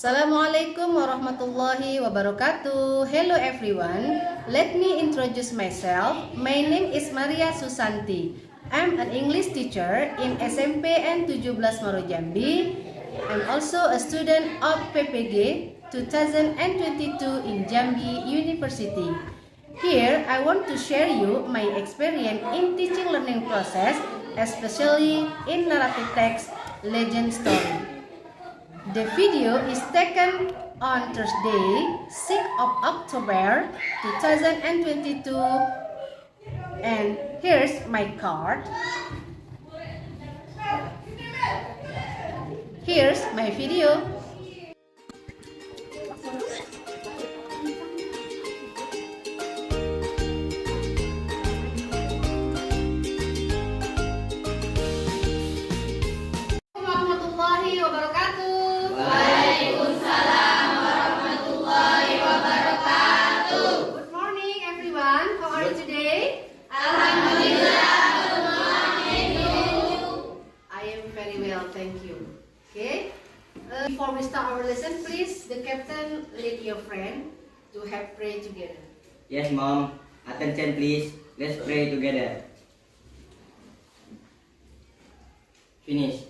Assalamualaikum warahmatullahi wabarakatuh. Hello everyone. Let me introduce myself. My name is Maria Susanti. I'm an English teacher in SMPN 17 Marojambi. I'm also a student of PPG 2022 in Jambi University. Here, I want to share you my experience in teaching learning process, especially in narrative text, legend story. The video is taken on Thursday, 6th of October 2022, and here's my card. Here's my video. Warahmatullahi wabarakatuh. Waalaikumsalam warahmatullahi wabarakatuh. Good morning everyone. How are you today? Alhamdulillah. Good morning. I am very well, thank you. Okay. Before we start our lesson, please, the captain lead your friend to have pray together. Yes, Mom. Attention, please. Let's pray together. Finish.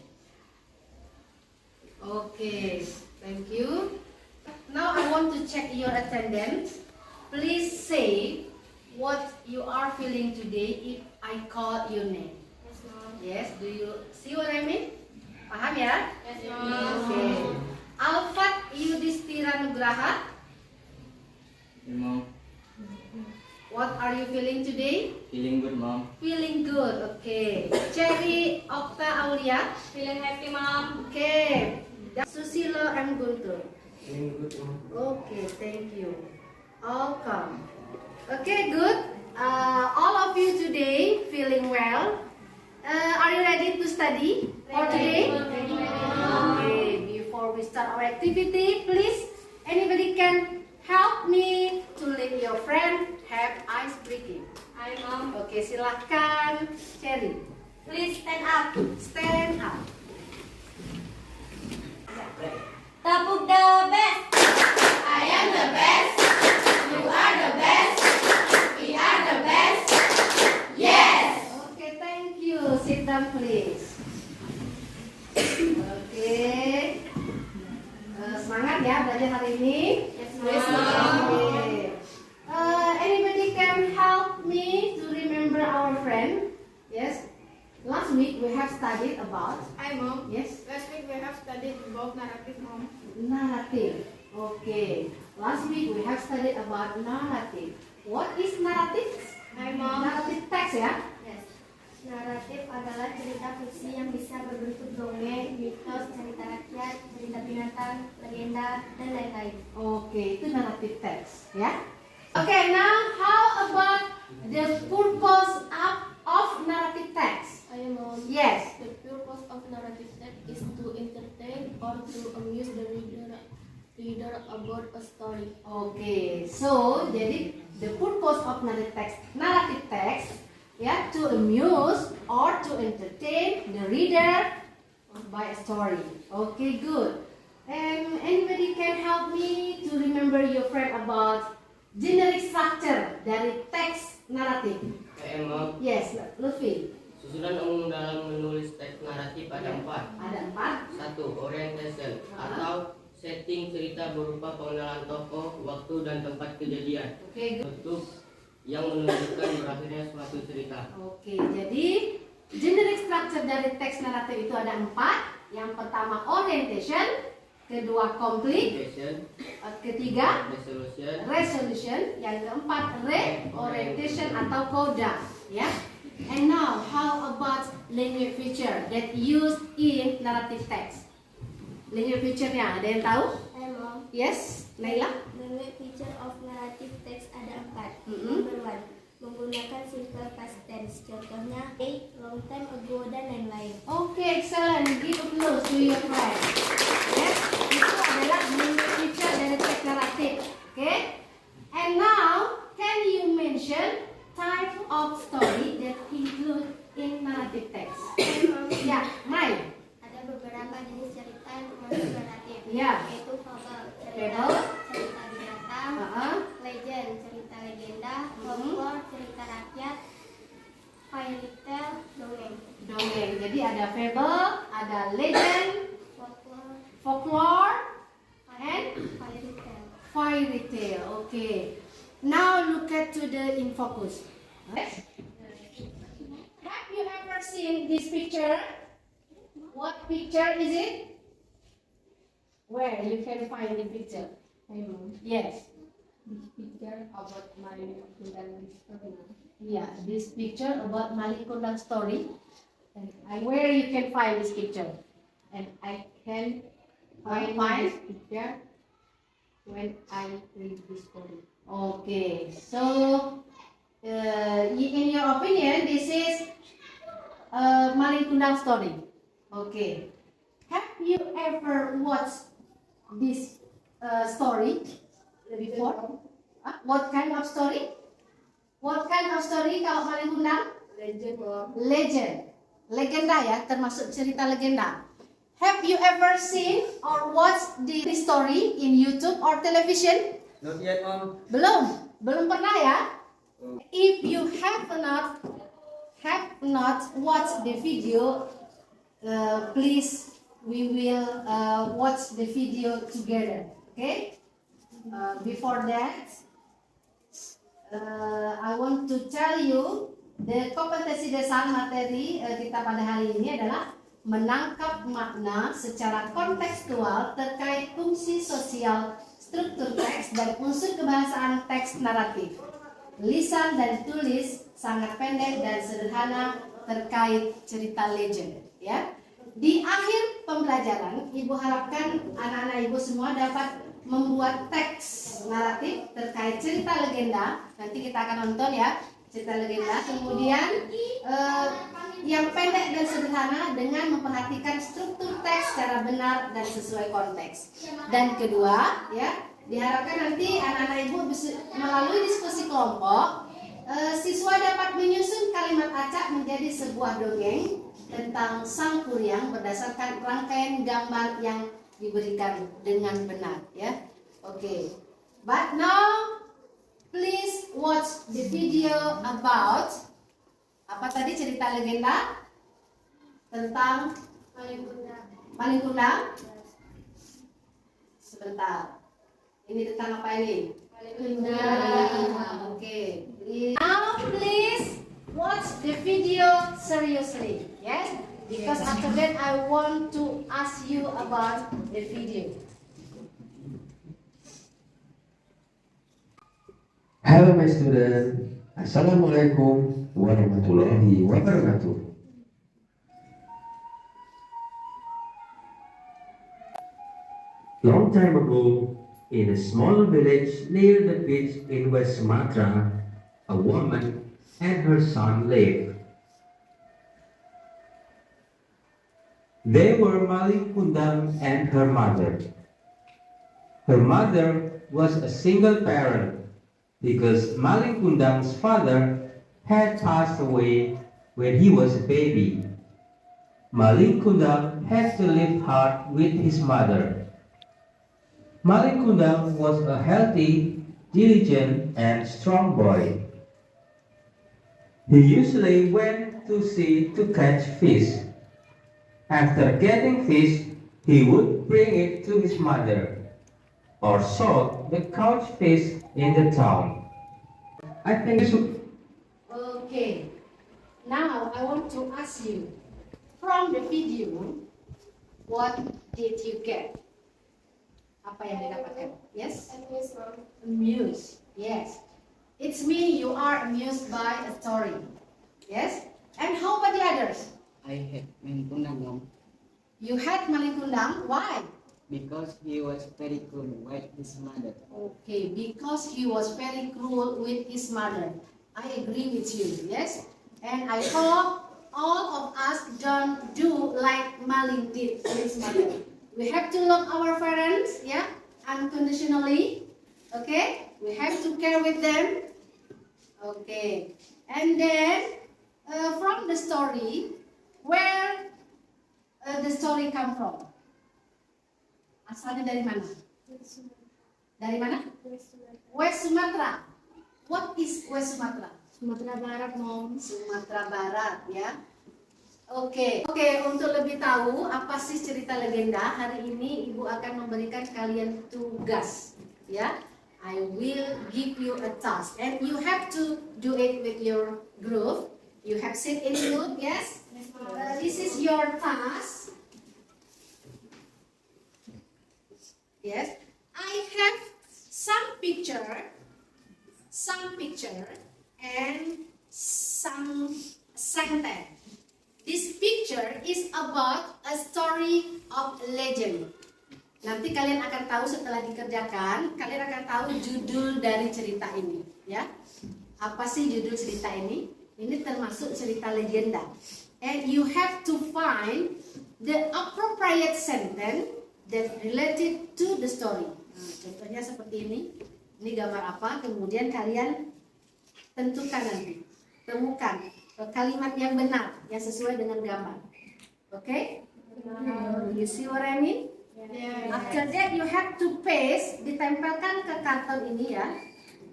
Okay, thank you. Now I want to check your attendance. Please say what you are feeling today if I call your name. Yes, Mom. Yes, do you see what I mean? Paham ya? Yes, Mom. Okay. Alfat Yudhistira Nugraha, Yes, Mom. what are you feeling today? Feeling good, Mom. Feeling good, okay. Cherry Okta Aulia, Feeling happy, Mom. okay. Susilo M. Guntur, Feeling good, Mom. okay, thank you. All come. Okay, good. All of you today feeling well. Are you ready to study for today? Okay, before we start our activity, please, anybody can help me to lead your friend have ice breaking. Hi, Mom. Okay, silahkan Cherry. Please stand up. Stand up. Tapuk the best. I am the best. You are the best. We are the best. Yes. Okay, thank you. Sit down, please. Okay. Semangat ya belajar hari ini. Yes, Yes, Mom. okay. Anybody can help me to remember our friend? Yes. Last week we have studied about Hi, Mom. yes Last week we have studied about narrative, Mom. narrative. Okay. Last week we have studied about narrative. What is narrative? Hi, Mom. Narrative text ya. Yes. Naratif adalah cerita fiksi yang bisa berbentuk dongeng, mitos, cerita rakyat, cerita binatang, legenda, dan lain-lain. Okay, itu narrative text ya. Okay, now how about the purpose of narrative text? Ayo, Mom. Yes. The purpose of narrative text is to entertain or to amuse the reader about a story. Okay, so jadi the purpose of narrative text ya, to amuse or to entertain the reader by a story. Okay, good. And anybody can help me to remember your friend about generic structure dari teks naratif? Mom. Yes, Lutfi. Susunan umum dalam menulis teks naratif ada 4. Ada 4. 1. Orientation atau setting cerita berupa pengenalan tokoh, waktu dan tempat kejadian. Oke, good. Bentuk yang menunjukkan berakhirnya suatu cerita. Oke, jadi generic structure dari teks naratif itu ada 4. Yang pertama orientation, kedua complete, Orientation, ketiga resolution, resolution, yang keempat reorientation atau coda, ya. And now, how about linear feature that used in narrative text? Linear feature-nya ada yang tahu? Ayo, Mom. Yes, Laila? The feature of narrative text ada 4. Mm-mm. Number 1, menggunakan simple past tense. Contohnya a, long time ago, dan lain-lain. Okay, excellent. Give applause to your friend. Yes, itu adalah linear feature dari teks naratif. Okay? And now, can you mention type of story that include in narrative text? Ya, Mai. Ada beberapa jenis cerita yang termasuk naratif, Ya. yaitu fabel, Fable. cerita binatang. Legend, cerita legenda. Folklore, cerita rakyat. Fairy tale, dongeng. Dongeng. Jadi ada fable, ada legend, Folklore, folklore, and fairy tale. fairy tale. Okay. Now look at to the in focus. Yes. Have you ever seen this picture? What picture is it? Where you can find the picture? Yes. This picture about my Kundang story. Yeah, this picture about Malik Kundang story. And where you can find this picture? And I can Find find this picture when I read this story. Okay, so in your opinion, this is Malik Kundang story. Okay, have you ever watched this story before? What kind of story? What kind of story kalau Malik Kundang? Legend, Mom. Legend, legenda ya, termasuk cerita legenda. Have you ever seen or watched the story in YouTube or television? Not yet, Mom. Belum pernah ya. If you have not watched the video, please we will watch the video together. Okay. Before that, I want to tell you the kompetensi dasar materi kita pada hari ini adalah menangkap makna secara kontekstual terkait fungsi sosial, struktur teks, dan unsur kebahasaan teks naratif. Lisan dan tulis sangat pendek dan sederhana terkait cerita legend. Ya. Di akhir pembelajaran, Ibu harapkan anak-anak Ibu semua dapat membuat teks naratif terkait cerita legenda. Nanti kita akan nonton ya cerita legenda. Kemudian yang pendek dan sederhana dengan memperhatikan struktur teks secara benar dan sesuai konteks. Dan kedua, ya, diharapkan nanti anak-anak Ibu melalui diskusi kelompok, siswa dapat menyusun kalimat acak menjadi sebuah dongeng tentang sang kuryang berdasarkan rangkaian gambar yang diberikan dengan benar, ya. Oke. But now please watch the video about apa tadi cerita legenda tentang Malik Kundang. Sebentar. Ini tentang apa ini? Malik Kundang. Oke. Now please watch the video seriously. Yes? Because after that I want to ask you about the video. Halo my student, Assalamualaikum warahmatullahi wabarakatuh. Long time ago, in a small village near the beach in West Sumatra, a woman and her son lived. They were Malik Kundang and her mother. Her mother was a single parent because Malik Kundang's father had passed away when he was a baby. Malik Kundang had to live hard with his mother. Malik Kundang was a healthy, diligent, and strong boy. He usually went to sea to catch fish. After getting fish, he would bring it to his mother, or sold the caught fish in the town. I think Okay. Now I want to ask you, from the video, what did you get? Apa yang didapatkan? Yes? Amused. Yes. It's mean you are amused by a story. Yes? And how about the others? I had Malik Kundang, Mom, You had Malik Kundang. Why? because he was very cruel with his mother. Okay, because he was very cruel with his mother. I agree with you. Yes? And I hope all of us don't do like Malik did to his mother. We have to love our parents, yeah, unconditionally. Okay? We have to care with them. Okay. And then from the story, where the story come from? Asalnya dari mana? Dari mana? West Sumatra. What is West Sumatra? Sumatera Barat, Mom. Sumatera Barat, ya. Oke, untuk lebih tahu apa sih cerita legenda, hari ini Ibu akan memberikan kalian tugas, ya. I will give you a task and you have to do it with your group. You have sit in group, yes? This is your task. Yes, I have some picture and some sentence. This picture is about a story of legend. Nanti kalian akan tahu setelah dikerjakan, kalian akan tahu judul dari cerita ini, ya. Apa sih judul cerita ini? Ini termasuk cerita legenda. And you have to find the appropriate sentence that related to the story. Nah, contohnya seperti ini. Ini gambar apa? Kemudian kalian tentukan nanti, temukan kalimat yang benar, yang sesuai dengan gambar. Oke? You see what I mean? After that you have to paste, ditempelkan ke karton ini ya.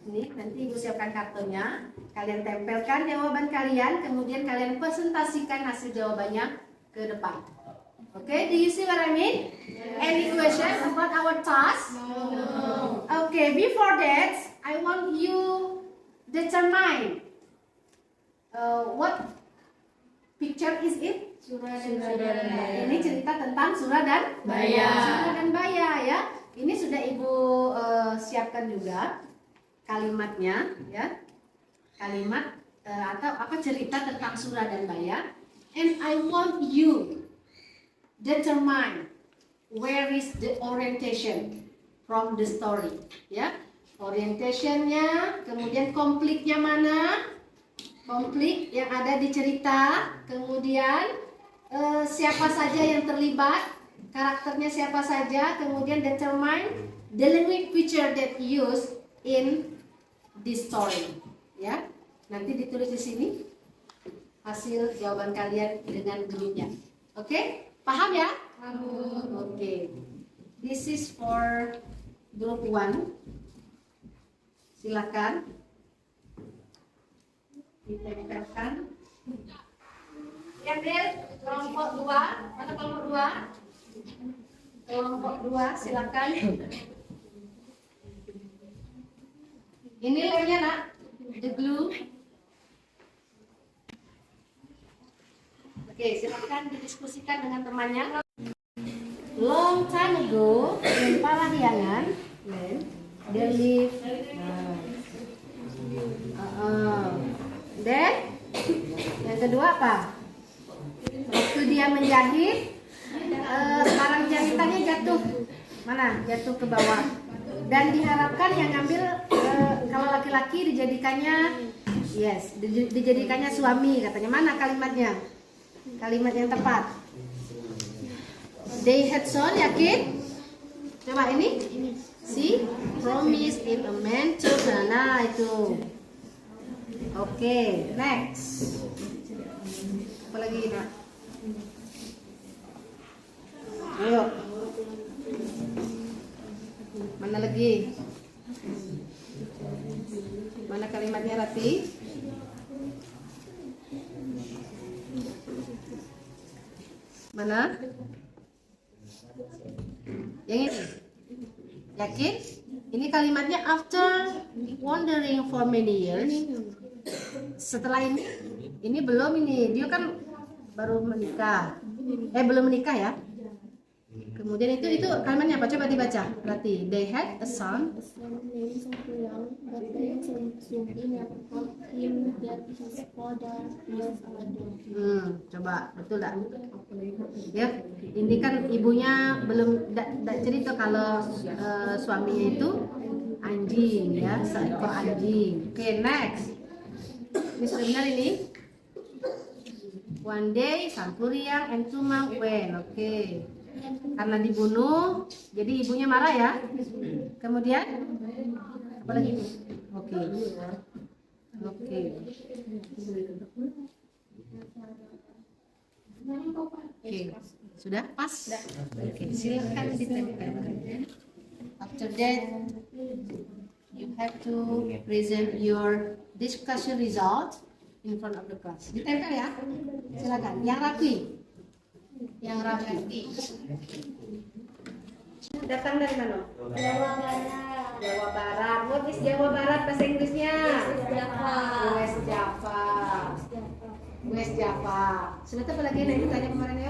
Ini nanti Ibu siapkan kartonnya. Kalian tempelkan jawaban kalian, kemudian kalian presentasikan hasil jawabannya ke depan. Okay, do you see what I mean? Any question about our task? No. Okay, before that, I want you determine what picture is it? Surah dan Baya. Ini cerita tentang Surah dan Baya. Surah dan Baya, ya. Ini sudah Ibu siapkan juga kalimatnya, ya. Kalimat atau apa cerita tentang Surah dan Baya. And I want you determine where is the orientation from the story, ya. Orientationnya, kemudian konfliknya mana? Konflik yang ada di cerita, kemudian siapa saja yang terlibat, karakternya siapa saja, kemudian determine the language feature that used in this story, ya. Nanti ditulis di sini hasil jawaban kalian dengan grupnya. Oke? Paham ya? Oke. This is for group 1. Silakan ditempelkan. Yang Del, kelompok 2, mana kelompok 2? Kelompok 2, silakan. Ini lemnya nak, the glue. Oke, silakan didiskusikan dengan temannya. Long time ago, in Parahyangan, they live. Dan yang kedua apa? Waktu dia menjahit, barang jahitannya jatuh mana? Jatuh ke bawah. Dan diharapkan yang ngambil kalau laki-laki dijadikannya, dijadikannya suami katanya. Mana kalimatnya? Kalimat yang tepat. They had son, yakin? Coba ini. See, promise if a man to. Nah itu. Oke, next. Apa lagi nak? Ayo. Mana lagi? Mana kalimatnya Rati? Mana? Yang ini? Yakin? Ini kalimatnya after wandering for many years. Setelah ini belum ini. Dia kan baru menikah. Belum menikah ya. Kemudian itu kalimatnya apa? Coba dibaca. Berarti they had a son. A son named Sangkuriang, but they soon enough told him that his father was dead. Coba betul tak? Ya, ini kan ibunya belum cerita kalau suaminya itu anjing ya, seekor anjing. Oke, next. Ini sudah benar ini. One day Sangkuriang and Tumang went. Oke. Karena dibunuh, jadi ibunya marah ya. Kemudian apa lagi? Oke. Sudah pas? Oke, silakan ditempelkan. After that, You have to present your discussion result in front of the class. Ditempel ya. Silakan. Yang rapi. Yang rapi. Datang dari mana? Jawa Barat. Jawa Barat. What is Jawa Barat bahasa Inggrisnya? Java. West Java. West Java. Sudah apa lagi yang ditanya kemarin ya?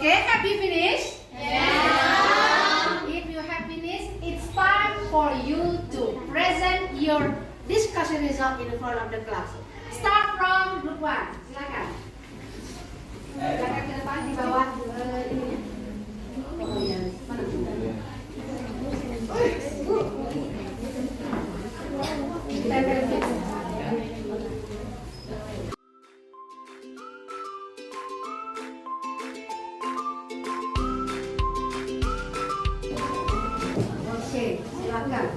Okay, have you finished? Yeah. If you have finished, it's time for you to present your discussion result in front of the class. Start from group 1. Silakan. Silakan ke depan di bawah ini. Oh iya. Mana? Tempel. Oke, silakan.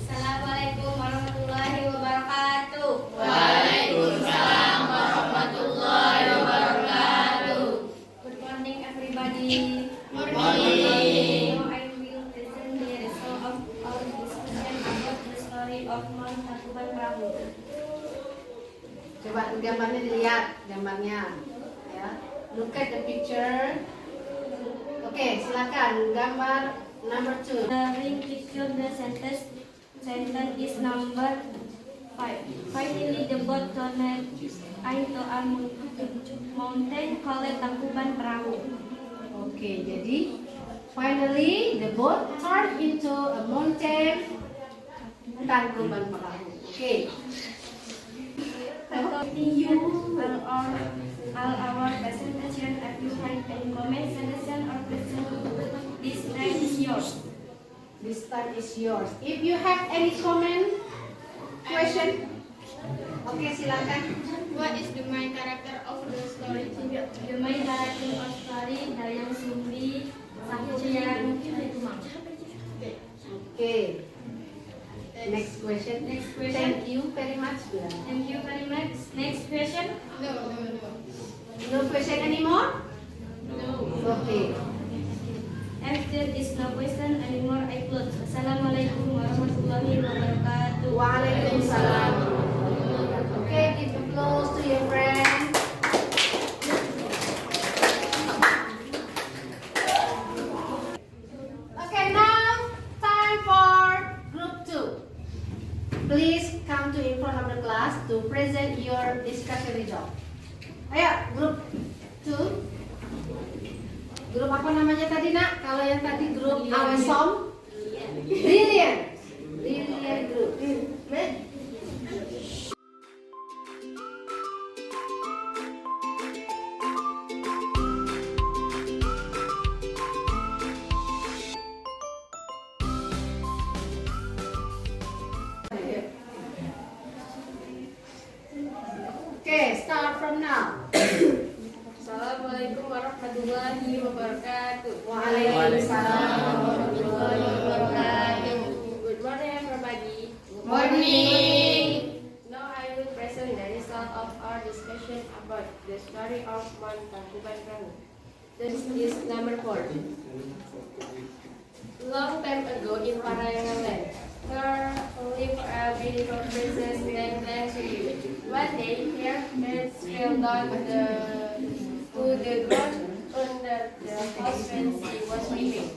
Assalamualaikum warahmatullahi wabarakatuh. Waalaikumsalam warahmatullahi wabarakatuh. Good morning, everybody. Good morning. Now I will present the result of our discussion about the story of Mount Tangkuban Perahu. Coba gambarnya dilihat, gambarnya. Ya. Look at the picture. Oke, silakan. Gambar number 2. The ring picture the sentence is number 5. Finally, the boat turned into a mountain called Tangkuban Perahu. Oke, jadi finally the boat turned into a mountain, Tangkuban Perahu. Oke. Continue all our presentation. If you have any comment, suggestion, or question, this time is yours. This time is yours. If you have any comment, question, okay, silakan. What is the main character of the story? The main character of story Dayang Sumbi, Sakucian, Tumang. Okay. Next question. Next question. Thank you very much. Thank you very much. Next question. No. No question anymore? No. Okay. If there is no question anymore, I close. Assalamualaikum warahmatullahi wabarakatuh. Waalaikumsalam. Okay, give applause to your friend. Okay, now time for group 2. Please come to in front of the class to present your discussion result. Ayo, group 2. Grup apa namanya tadi, Nak? Kalau yang tadi grup Awesom? Brilliant. Brilliant group. Okay, start from now. Assalamualaikum warahmatullahi wabarakatuh. Waalaikumsalam warahmatullahi wabarakatuh. Good morning, everybody. Morning. Now I will present the result of our discussion about the story of Mount Tangkuban Perahu. This is number 4. Long time ago in Parayangan land, there lived a beautiful princess named Langsuri. One day, her head fell down to the ground under the house when she was weeping.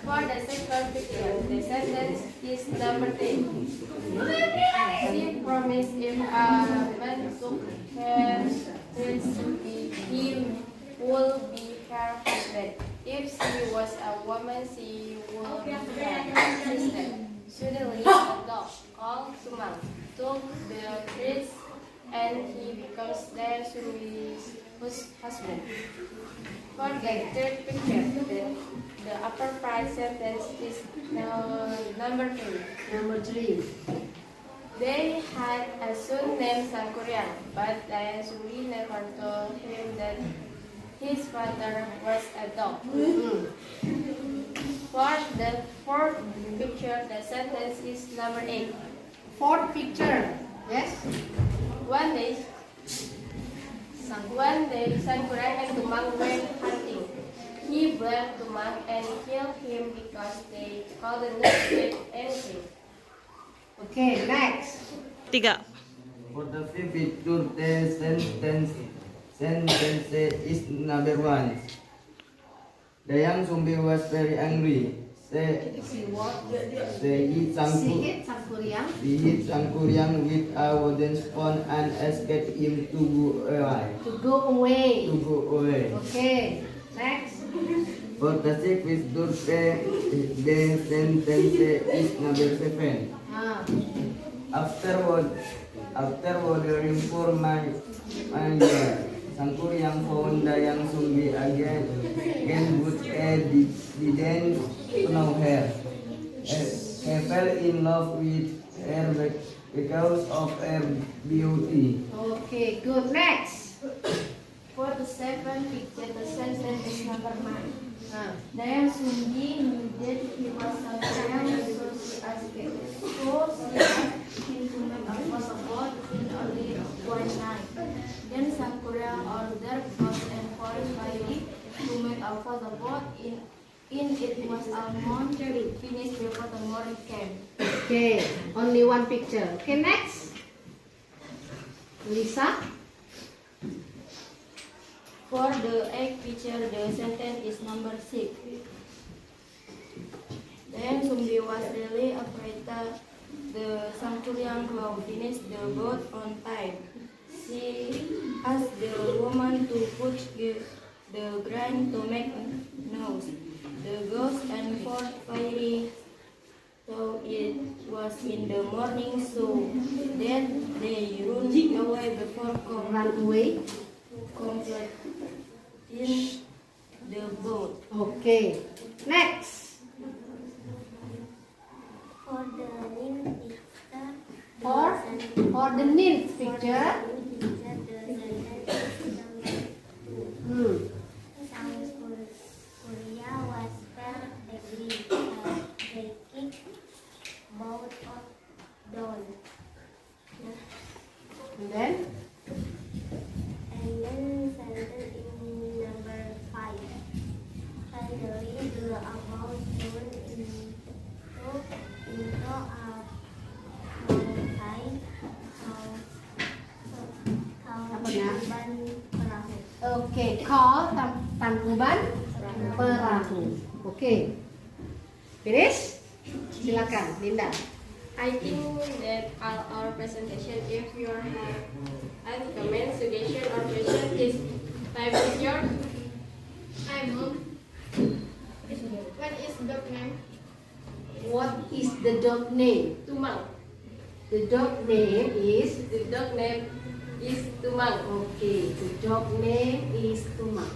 For the second picture, the sentence is number 10. She promised if a man took her he would be her husband. If she was a woman, she would be her sister. Suddenly, a dog called Sumang took the treats and he becomes their husband. For the third picture, the upper part sentence is number 3. Number 3. They had a son named Sangkuriang, but Dayan Suri never told him that his father was a dog. For the fourth picture, the sentence is number 8. Fourth picture. Yes. One day, Sangkuriang and Tumang went hunting. He blamed Tumang and killed him because they couldn't get anything. Okay, next. 3. For the fifth picture, the sentence is number 1. The young zombie was very angry. See what? He See it, Sangkuriang. hit Sangkuriang with a wooden spoon and asked him to go away. To go away. Okay, next. For the sixth picture, the sentence is number 7. Ah, After wandering for my Sangkuriang found the young zombie again but didn't know her. He fell in love with her because of her beauty. okay, good. Next. For the seventh picture, the sentence is number 9. Ah, Dayan Sunggi knew that he was Sangkuriang, so she asked him to make a passport in only one night. Then Sangkuriang ordered goat and forest fairy to make a passport. In it was almost finished before the morning came. okay, only one picture. Okay, next. Lisa. For the eighth picture, the sentence is number 6. Then Sumbi was really afraid that the Sangkuriang could finish the boat on time. She asked the woman to put the grain to make nose. The ghost and fourth fairy thought it was in the morning, so that they run away before Run away. completing the boat. Okay, next. For the ninth picture, For the ninth picture. Sangkuria was very angry. They kicked both of them. And then. And then sentence in number 5. Finally, the about turned into a mountain Tangkuban Perahu. Okay, call Tangkuban Perahu. Okay. Finish? Silakan, Linda. I think that all our presentation, if you have any comment, suggestion, or question, please type is yours. Hi, Mom. What is dog name? What is the dog name? Tumang. The dog name is. The dog name is Tumang. Okay, the dog name is Tumang.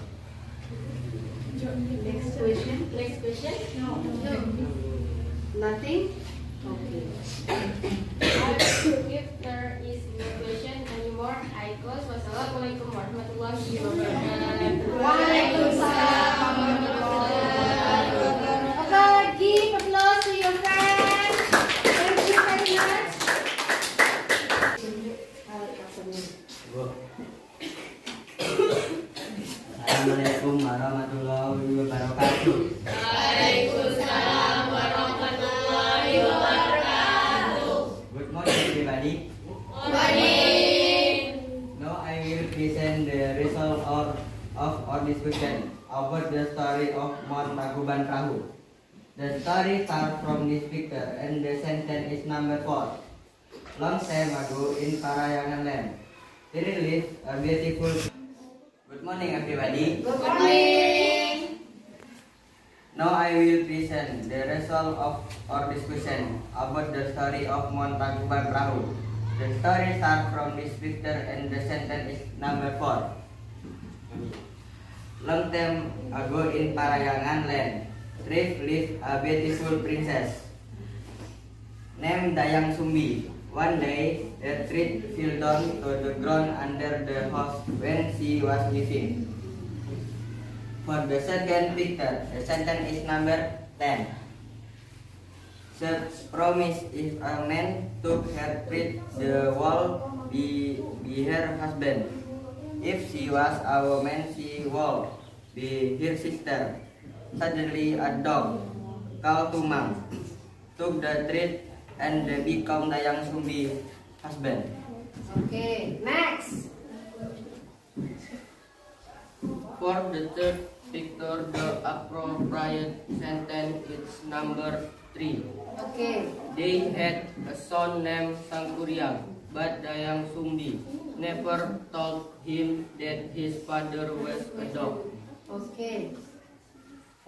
Next question. Next question? No. Nothing? Okay. If there is no question anymore, I close. Wassalamualaikum warahmatullahi wabarakatuh. Waalaikumsalam warahmatullahi wabarakatuh. Okay, give applause to your friends. Thank you very much. Assalamualaikum warahmatullahi wabarakatuh. Waalaikumsalam warahmatullahi wabarakatuh. Good morning, everybody. Morning. Now I will present the result of our discussion about the story of Mount Tangkuban Perahu. The story starts from this picture and the sentence is number 4. Long time ago in Parayangan land, there lived a beautiful. Good morning, everybody. Good morning. Now I will present the result of our discussion about the story of Mount Tangkuban Perahu. The story starts from this picture and the sentence is number 4. Long time ago in Parayangan land, street lived a beautiful princess named Dayang Sumbi. One day, the tree fell down to the ground under the house when she was living. For the second picture, the sentence is number 10. Such promise if a man took her treat, the wall be her husband. If she was a woman, she will be her sister. Suddenly, a dog called Tumang took the treat and become Dayang Sumbi husband. Okay, next. For the third picture, the appropriate sentence is number 3. Okay. They had a son named Sangkuriang, but Dayang Sumbi never told him that his father was a dog. Okay.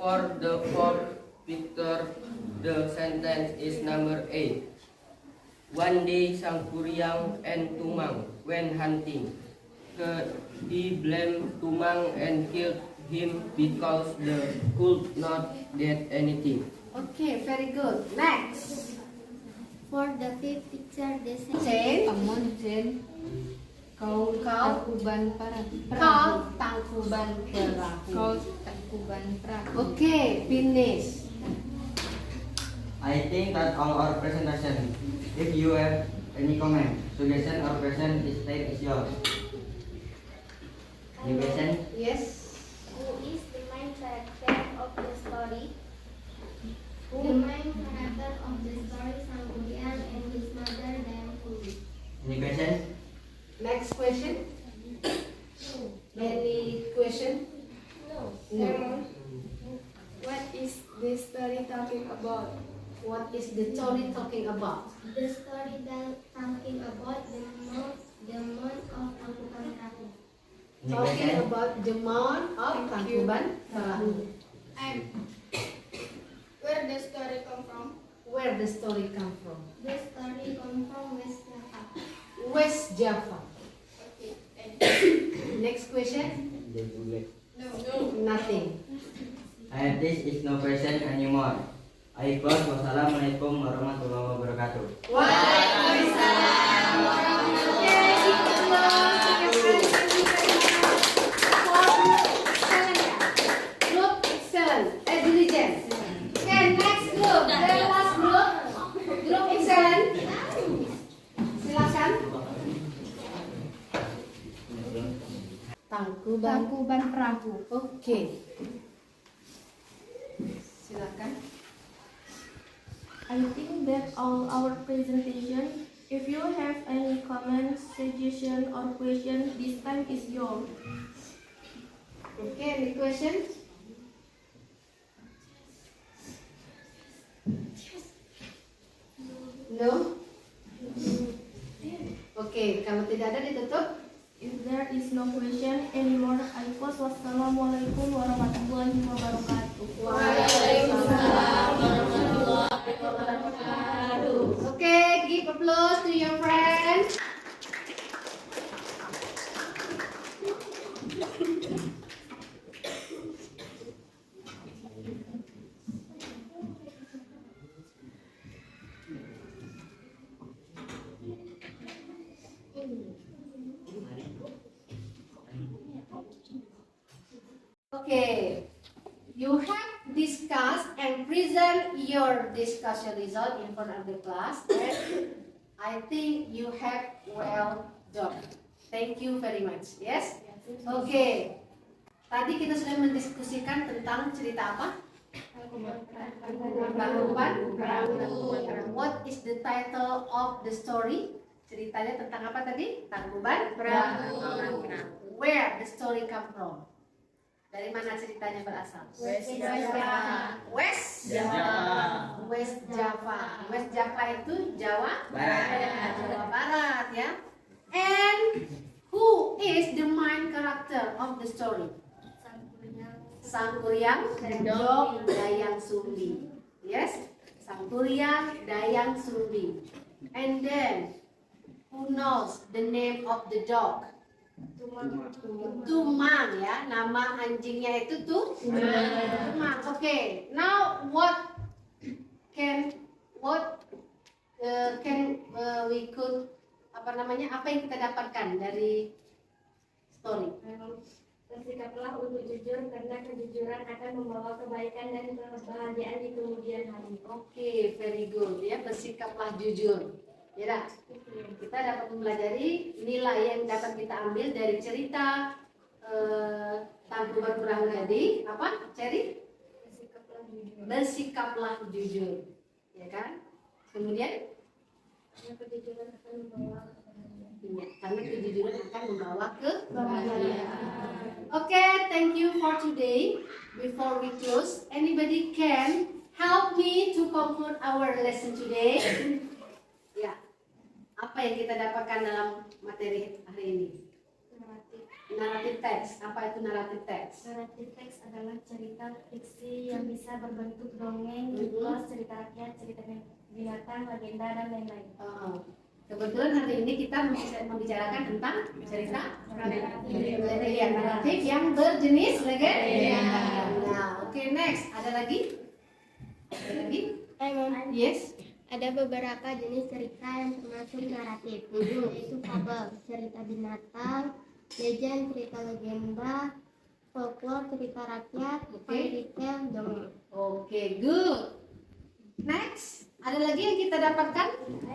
For the fourth picture, the sentence is number 8. One day, Sangkuriang and Tumang went hunting. He blamed Tumang and killed him because they could not get anything. Okay, very good. Next. For the fifth picture, the Jane. Kau tangkuban Kau tangkuban perahu. Kau tangkuban perahu. Okay, finish. I think that all our presentation. If you have any comment, suggestion, or question, this time is yours. Any question? Yes. Who is the main character of the story? The main character of the story, Sangkuriang and his mother, Dayang Sumbi. Any question? Next question. Any question? No. What is this story talking about? What is the story talking about? The story talking about the month of Tangkuban Perahu. Any Talking question? about the month of Tangkuban Perahu. Where the story come from? Where the story come from? The story come from West Java. West Java. Next question? No. Nothing. This is no question anymore. I close. Wassalamualaikum warahmatullahi wabarakatuh. Waalaikumsalam warahmatullahi wabarakatuh. Group excellent, diligent. Okay, next group, the last group, group excellent. Silakan. Tangkuban Perahu. Oke. Silakan. I think that all our presentation. If you have any comments, suggestion, or question, this time is yours. Okay, any questions? No? Oke, kalau tidak ada ditutup. If there is no question anymore, I close. Wassalamualaikum warahmatullahi wabarakatuh. Waalaikumsalam warahmatullahi wabarakatuh. Okay, give applause to your friends. Okay, you have discussed and present your discussion result in front of the class, and I think you have well done. Thank you very much. Yes? Okay. Tadi kita sudah mendiskusikan tentang cerita apa? Tangkuban Perahu. What is the title of the story? Ceritanya tentang apa tadi? Tangkuban Perahu. Where the story come from? Dari mana ceritanya berasal? West Java. West Java. West Java itu Jawa Barat. Jawa Barat ya. And who is the main character of the story? Sangkuriang, dog Dayang Sumbi. Yes, Sangkuriang, Dayang Sumbi. And then who knows the name of the dog? Tumang ya, nama anjingnya itu tuh Tumang. Oke, now what can we could apa yang kita dapatkan dari story? Bersikaplah untuk jujur karena kejujuran akan membawa kebaikan dan kebahagiaan di kemudian hari. Oke, very good ya, bersikaplah jujur. Ya, kita dapat mempelajari nilai yang dapat kita ambil dari cerita Tangkuban Perahu tadi. Apa, Cherry? Bersikaplah jujur. Bersikaplah jujur, ya kan? Kemudian, Karena kejujuran akan membawa kebahagiaan. ya, karena kejujuran akan membawa kebahagiaan. Kebahagiaan. Okay, thank you for today. Before we close, anybody can help me to conclude our lesson today? Ya, apa yang kita dapatkan dalam materi hari ini? Naratif teks. Apa itu naratif teks? Naratif teks adalah cerita fiksi yang bisa berbentuk dongeng, mitos, cerita rakyat, cerita binatang, legenda, dan lain-lain. Kebetulan hari ini kita membicarakan tentang cerita naratif yang berjenis legenda. Nah, oke, next. Ada lagi? Ada lagi? Yes. Ada beberapa jenis cerita yang termasuk naratif, yaitu fabel, cerita binatang, legend, cerita legenda, folklore, cerita rakyat, fairy tale, dongeng. Oke, good. Next, ada lagi yang kita dapatkan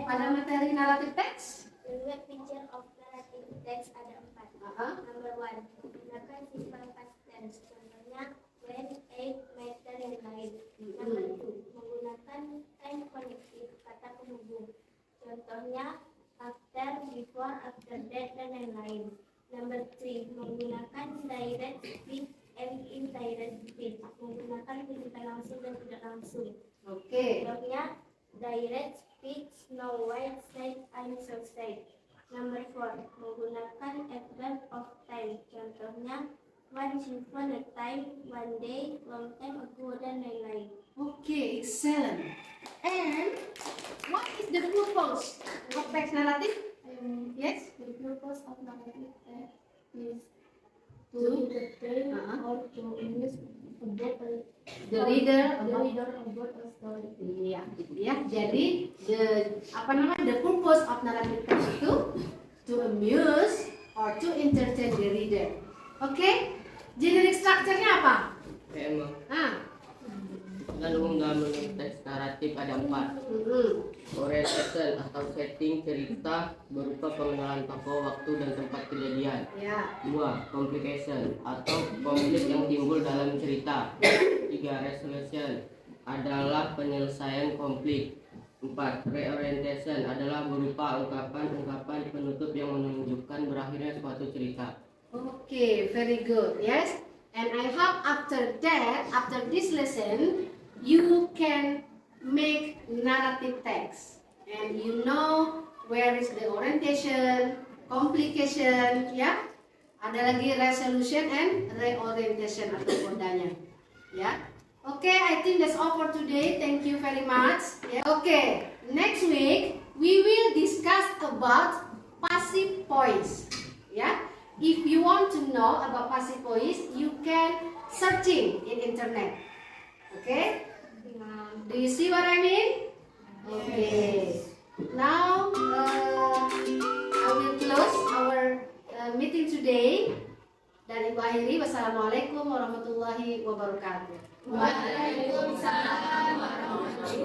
pada materi naratif teks? The picture of narrative text ada 4. Number 1, menggunakan simple past tense. Contohnya when, ate, matter, dan lain. Number 2, menggunakan time connective, kata penghubung. Contohnya after, before, after that, dan lain-lain. Number 3, menggunakan direct speech and indirect speech. Menggunakan pendidikan langsung dan tidak langsung. Oke. Contohnya direct speech, no white side, I'm so sad. Number 4, menggunakan adverb of time. Contohnya once upon a time, one day, long time ago, dan lain-lain. Okay, excellent. And what is the purpose of text narrative? Yes? The purpose of narrative text is to To? entertain or to amuse The reader about a story. Iya, ya. Jadi the purpose of narrative text itu to amuse or to entertain the reader. Oke? Generic structure-nya apa? Emang Nah, umum dalam teks naratif ada 4. Orientation atau setting cerita berupa pengenalan tokoh, waktu, dan tempat kejadian. ya. 2. Complication atau konflik yang timbul dalam cerita. 3. Resolution adalah penyelesaian konflik. 4. Reorientation adalah berupa ungkapan-ungkapan penutup yang menunjukkan berakhirnya suatu cerita. Okay, very good. Yes. And I hope after this lesson, you can make narrative text. And you know where is the orientation, complication, ya. Ada lagi resolution and reorientation atau kodanya. Ya. Okay, I think that's all for today. Thank you very much. Yeah. Okay, next week we will discuss about passive voice. Yeah. If you want to know about passive voice, you can searching in internet. Okay? Do you see what I mean? Okay. Now I will close our meeting today. Dan Ibu akhiri, wassalamualaikum warahmatullahi wabarakatuh. Waalaikumsalam warahmatullahi wabarakatuh.